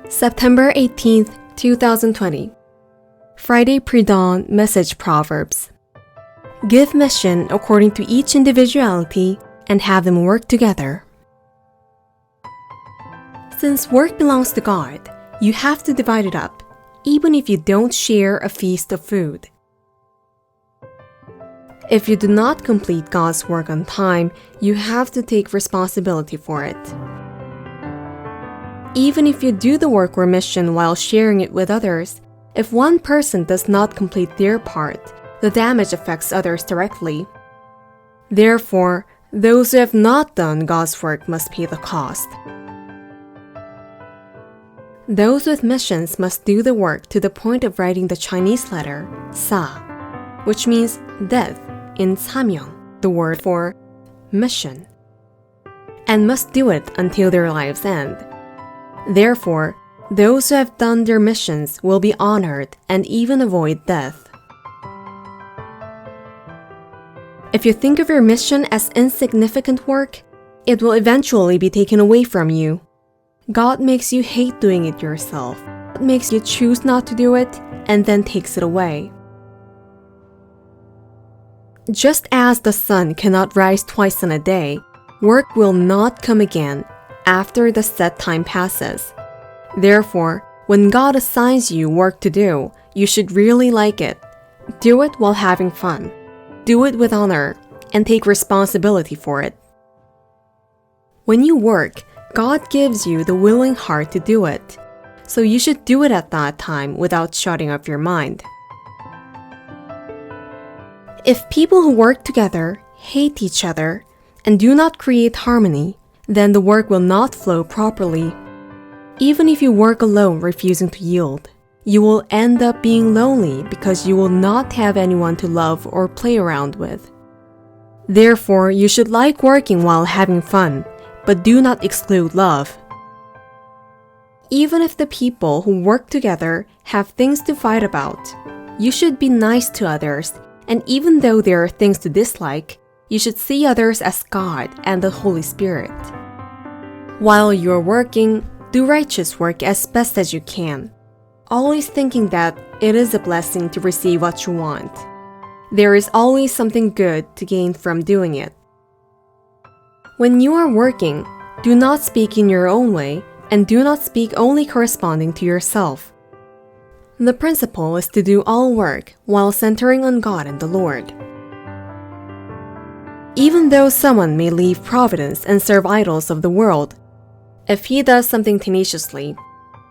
September 18th, 2020. Friday Predawn Message Proverbs. Give mission according to each individuality and have them work together. Since work belongs to God, you have to divide it up, even if you don't share a feast of food. If you do not complete God's work on time, you have to take responsibility for it. Even if you do the work or mission while sharing it with others, if one person does not complete their part, the damage affects others directly. Therefore, those who have not done God's work must pay the cost. Those with missions must do the work to the point of writing the Chinese letter sa, which means death in 사명, the word for mission, and must do it until their lives end. Therefore, those who have done their missions will be honored and even avoid death. If you think of your mission as insignificant work, it will eventually be taken away from you. God makes you hate doing it yourself. God makes you choose not to do it and then takes it away. Just as the sun cannot rise twice in a day, work will not come again after the set time passes. Therefore, when God assigns you work to do, you should really like it. Do it while having fun. Do it with honor, and take responsibility for it. When you work, God gives you the willing heart to do it, so you should do it at that time without shutting up your mind. If people who work together hate each other and do not create harmony, then the work will not flow properly. Even if you work alone refusing to yield, you will end up being lonely because you will not have anyone to love or play around with. Therefore, you should like working while having fun, but do not exclude love. Even if the people who work together have things to fight about, you should be nice to others, and even though there are things to dislike, you should see others as God and the Holy Spirit. While you are working, do righteous work as best as you can, always thinking that it is a blessing to receive what you want. There is always something good to gain from doing it. When you are working, do not speak in your own way and do not speak only corresponding to yourself. The principle is to do all work while centering on God and the Lord. Even though someone may leave providence and serve idols of the world, if he does something tenaciously,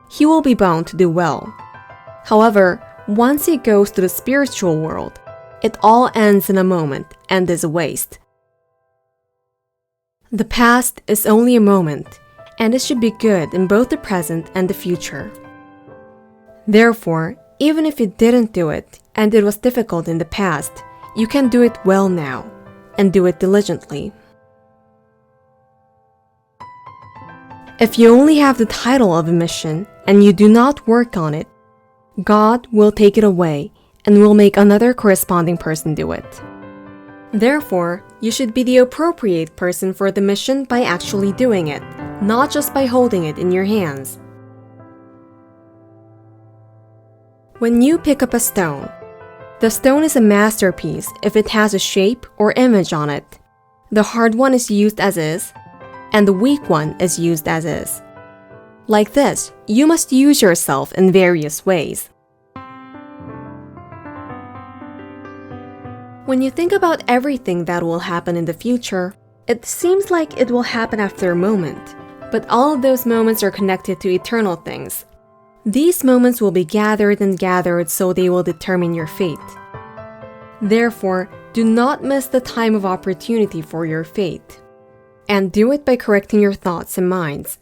he will be bound to do well. However, once he goes to the spiritual world, it all ends in a moment and is a waste. The past is only a moment, and it should be good in both the present and the future. Therefore, even if you didn't do it and it was difficult in the past, you can do it well now and do it diligently. If you only have the title of a mission and you do not work on it, God will take it away and will make another corresponding person do it. Therefore, you should be the appropriate person for the mission by actually doing it, not just by holding it in your hands. When you pick up a stone, the stone is a masterpiece if it has a shape or image on it. The hard one is used as is, and the weak one is used as is. Like this, you must use yourself in various ways. When you think about everything that will happen in the future, it seems like it will happen after a moment, but all of those moments are connected to eternal things. These moments will be gathered and gathered so they will determine your fate. Therefore, do not miss the time of opportunity for your fate, and do it by correcting your thoughts and minds.